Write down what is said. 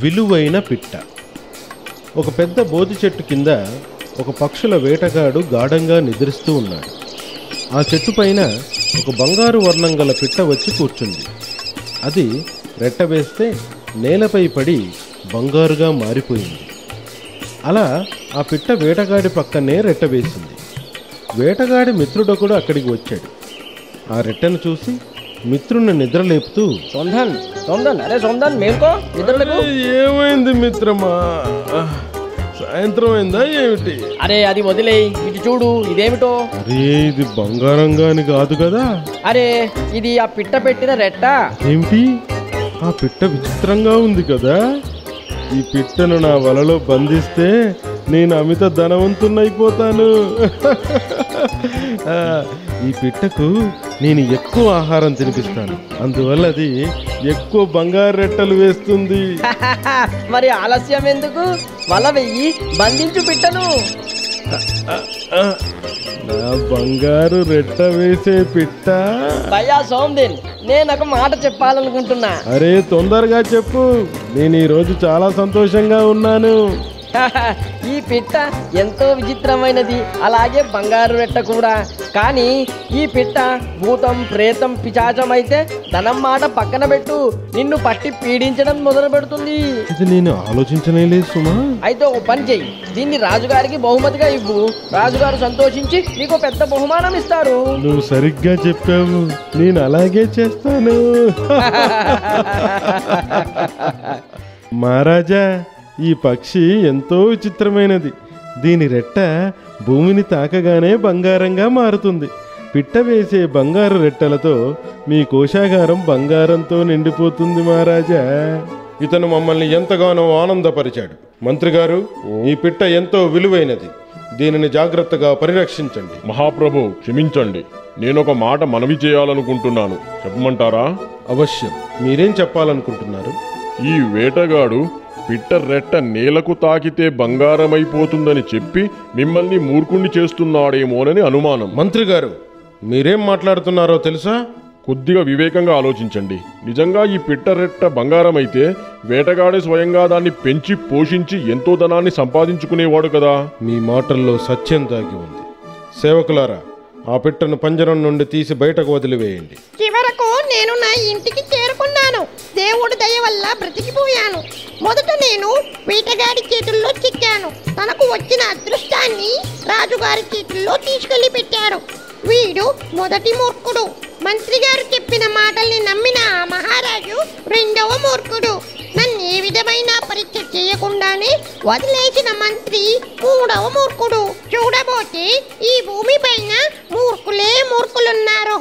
విలువైన పిట్ట. ఒక పెద్ద బోధి చెట్టు కింద ఒక పక్షుల వేటగాడు గాఢంగా నిద్రిస్తూ ఉన్నాడు. ఆ చెట్టు పైన ఒక బంగారు వర్ణం గల పిట్ట వచ్చి కూర్చుంది. అది రెట్ట వేస్తే నేలపై పడి బంగారుగా మారిపోయింది. అలా ఆ పిట్ట వేటగాడి పక్కనే రెట్ట వేసింది. వేటగాడి మిత్రుడొకడు అక్కడికి వచ్చాడు. ఆ రెట్టను చూసి మిత్రుని నిద్రలేపుతూ, సొందన్ సొందన్ అరే సొందన్ మేల్కో, నిద్రలకు. ఏమైంది మిత్రమా, సాయంత్రం అయిందా ఏమిటి? అరే అది వదిలేయి, ఇటు చూడు, ఇదేమిటో? అరే ఇది బంగారంగాని కాదు కదా. అరే ఇది ఆ పిట్ట పెట్టిన రెట్ట. ఏమిటి, ఆ పిట్ట విచిత్రంగా ఉంది కదా. ఈ పిట్టను నా వలలో బంధిస్తే నేను అమిత ధనవంతున్నైపోతాను. ఈ పిట్టకు నేను ఎక్కువ ఆహారం తినిపిస్తాను, అందువల్ల అది ఎక్కువ బంగారు రెట్టలు వేస్తుంది. మరి ఆలస్యం ఎందుకు, వల వెయ్యి బంధించు పిట్టను. నా బంగారు రెట్ట వేసే పిట్ట. భయ్యా సోమ్దిన్, నేను ఒక మాట చెప్పాలనుకుంటున్నా. అరే తొందరగా చెప్పు, నేను ఈరోజు చాలా సంతోషంగా ఉన్నాను. ఈ పిట్ట ఎంతో విచిత్రమైనది, అలాగే బంగారు రెట్ట కూడా. కానీ ఈ పిట్ట భూతం ప్రేతం పిశాచం అయితే ధనం మాట పక్కన పెట్టు, నిన్ను పట్టి పీడించడం మొదలు పెడుతుంది. ఇది నేను ఆలోచించనే లేదు సుమా. అయితే ఓ పని చెయ్యి, దీన్ని రాజుగారికి బహుమతిగా ఇవ్వు. రాజుగారు సంతోషించి నీకు పెద్ద బహుమానం ఇస్తారు. నువ్వు సరిగ్గా చెప్పావు, నేను అలాగే చేస్తాను. మహారాజా, ఈ పక్షి ఎంతో విచిత్రమైనది. దీని రెట్ట భూమిని తాకగానే బంగారంగా మారుతుంది. పిట్ట వేసే బంగారు రెట్టలతో మీ కోశాగారం బంగారంతో నిండిపోతుంది మహారాజా. ఇతను మమ్మల్ని ఎంతగానో ఆనందపరిచాడు. మంత్రి గారు, ఈ పిట్ట ఎంతో విలువైనది, దీనిని జాగ్రత్తగా పరిరక్షించండి. మహాప్రభు క్షమించండి, నేనొక మాట మనవి చేయాలనుకుంటున్నాను, చెప్పమంటారా? అవశ్యం, మీరేం చెప్పాలనుకుంటున్నారు? ఈ వేటగాడు పిట్ట రెట్ట నేలకు తాకితే బంగారమైపోతుందని చెప్పి మిమ్మల్ని మూర్ఖుణ్ణి చేస్తున్నాడేమోనని అనుమానం. మంత్రి గారు, మీరేం మాట్లాడుతున్నారో తెలుసా? కొద్దిగా వివేకంగా ఆలోచించండి. నిజంగా ఈ పిట్ట రెట్ట బంగారమైతే వేటగాడే స్వయంగా దాన్ని పెంచి పోషించి ఎంతో ధనాన్ని సంపాదించుకునేవాడు కదా. మీ మాటల్లో సత్యం దాగి ఉంది. సేవకులారా, ఆ పిట్టను పంజరం నుండి తీసి బయటకు వదిలివేయండి. చివరకు నేను నా ఇంటికి చేరుకున్నాను. దేవుడి దయ వల్ల బ్రతికిపోయాను. మొదట నేను వేటగాడి చేతుల్లో చిక్కాను. తనకు వచ్చిన అదృష్టాన్ని రాజుగారి చేతుల్లో తీసుకెళ్లి పెట్టాడు. వీడు మొదటి మూర్ఖుడు. మంత్రి గారు చెప్పిన మాటల్ని నమ్మిన ఆ మహారాజు రెండవ మూర్ఖుడు. నన్ను ఏ విధమైన పరీక్ష చేయకుండానే వదిలేసిన మంత్రి మూడవ మూర్ఖుడు. చూడబోతే ఈ భూమి పైన మూర్ఖులే మూర్ఖులున్నారు.